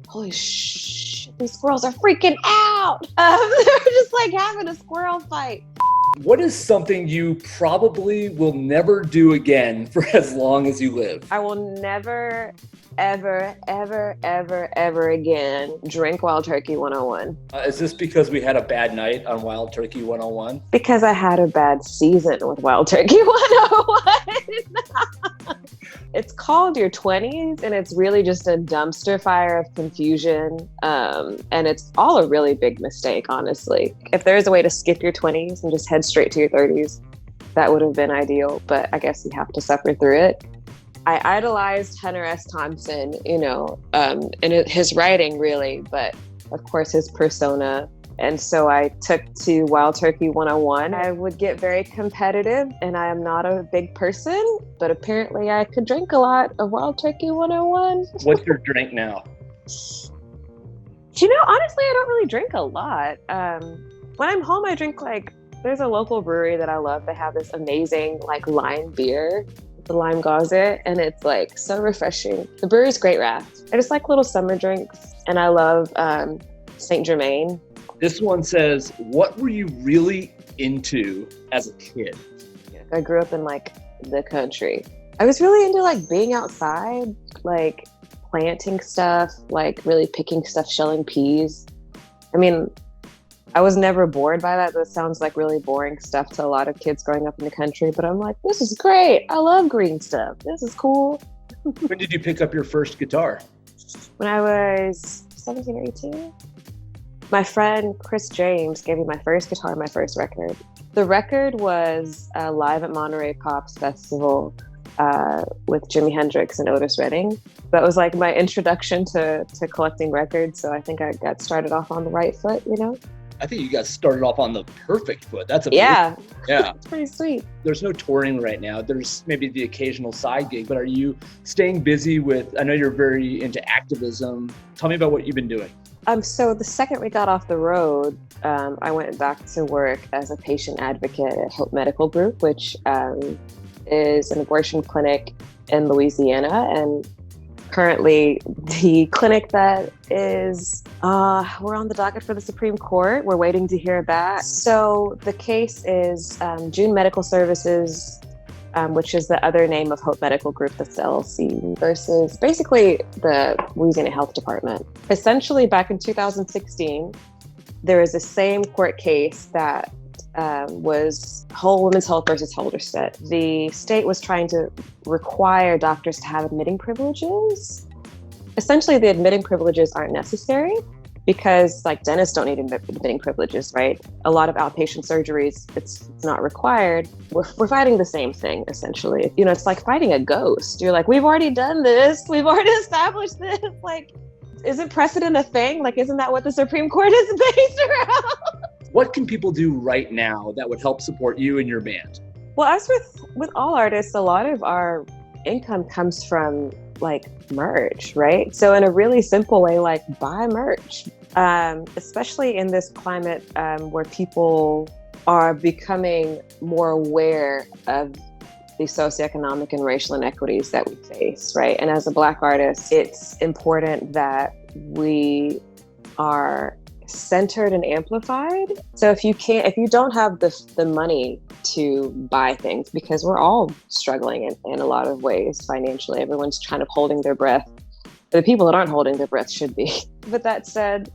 Holy shit, these squirrels are freaking out. They're just like having a squirrel fight. What is something you probably will never do again for as long as you live? I will never, ever, ever, ever, ever again drink Wild Turkey 101. Is this because we had a bad night on Wild Turkey 101? Because I had a bad season with Wild Turkey 101. It's called Your 20s, and it's really just a dumpster fire of confusion. And it's all a really big mistake, honestly. If there is a way to skip your 20s and just head straight to your 30s, that would have been ideal. But I guess you have to suffer through it. I idolized Hunter S. Thompson, in his writing, really, but of course his persona. And so I took to Wild Turkey 101. I would get very competitive, and I am not a big person, but apparently I could drink a lot of Wild Turkey 101. What's your drink now? Honestly, I don't really drink a lot. When I'm home, I drink there's a local brewery that I love. They have this amazing lime beer, the lime gauze, and it's so refreshing. The brewery's great raft. I just like little summer drinks, and I love Saint Germain. This one says, what were you really into as a kid? I grew up in the country. I was really into being outside, planting stuff, really picking stuff, shelling peas. I mean, I was never bored by that. That sounds like really boring stuff to a lot of kids growing up in the country, but I'm like, this is great. I love green stuff. This is cool. When did you pick up your first guitar? When I was 17 or 18. My friend Chris James gave me my first guitar, my first record. The record was live at Monterey Pops Festival with Jimi Hendrix and Otis Redding. That was my introduction to collecting records. So I think I got started off on the right foot, I think you got started off on the perfect foot. That's amazing. Yeah. Yeah. It's pretty sweet. There's no touring right now. There's maybe the occasional side gig, but are you staying busy I know you're very into activism. Tell me about what you've been doing. So the second we got off the road, I went back to work as a patient advocate at Hope Medical Group, which is an abortion clinic in Louisiana. And currently the clinic that is, we're on the docket for the Supreme Court. We're waiting to hear back. So the case is June Medical Services, which is the other name of Hope Medical Group, that's the LLC, versus basically the Louisiana Health Department. Essentially, back in 2016, there was the same court case that was Whole Women's Health versus Halderstedt. The state was trying to require doctors to have admitting privileges. Essentially, the admitting privileges aren't necessary because dentists don't need admitting privileges, right? A lot of outpatient surgeries, it's not required. We're fighting the same thing, essentially. It's like fighting a ghost. You're we've already done this. We've already established this. Isn't precedent a thing? Isn't that what the Supreme Court is based around? What can people do right now that would help support you and your band? Well, as with all artists, a lot of our income comes from merch, right? So in a really simple way, buy merch, especially in this climate where people are becoming more aware of the socioeconomic and racial inequities that we face, right? And as a Black artist, it's important that we are centered and amplified. So if you don't have the money to buy things, because we're all struggling in a lot of ways financially, everyone's kind of holding their breath. The people that aren't holding their breath should be. But that said,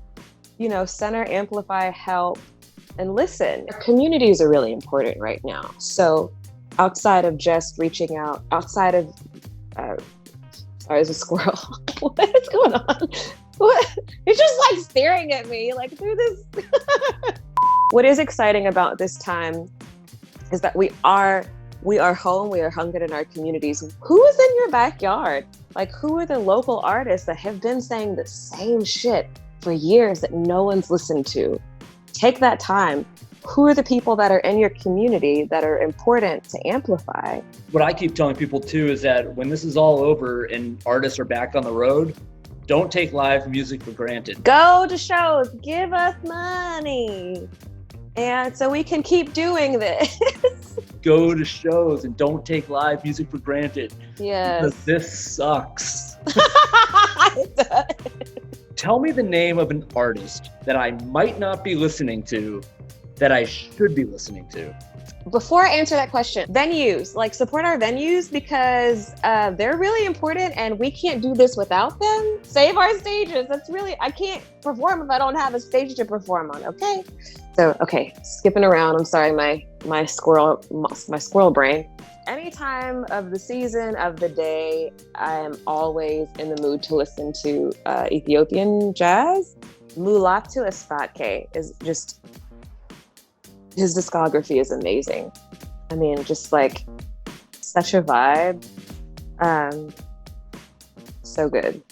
center, amplify, help, and listen. Communities are really important right now. So outside of just reaching out, outside of, sorry, there's a squirrel. What is going on? What? You're just staring at me through this. What is exciting about this time is that we are home, we are hungered in our communities. Who is in your backyard? Who are the local artists that have been saying the same shit for years that no one's listened to? Take that time. Who are the people that are in your community that are important to amplify? What I keep telling people too is that when this is all over and artists are back on the road, don't take live music for granted. Go to shows, give us money. And so we can keep doing this. Go to shows and don't take live music for granted. Yes. Because this sucks. It does. Tell me the name of an artist that I might not be listening to that I should be listening to. Before I answer that question, venues, like support our venues because they're really important and we can't do this without them. Save our stages. I can't perform if I don't have a stage to perform on, okay? So, okay, skipping around. I'm sorry, my squirrel brain. Any time of the season, of the day, I am always in the mood to listen to Ethiopian jazz. Mulatu Espatke is just... his discography is amazing. I mean, just like such a vibe. So good.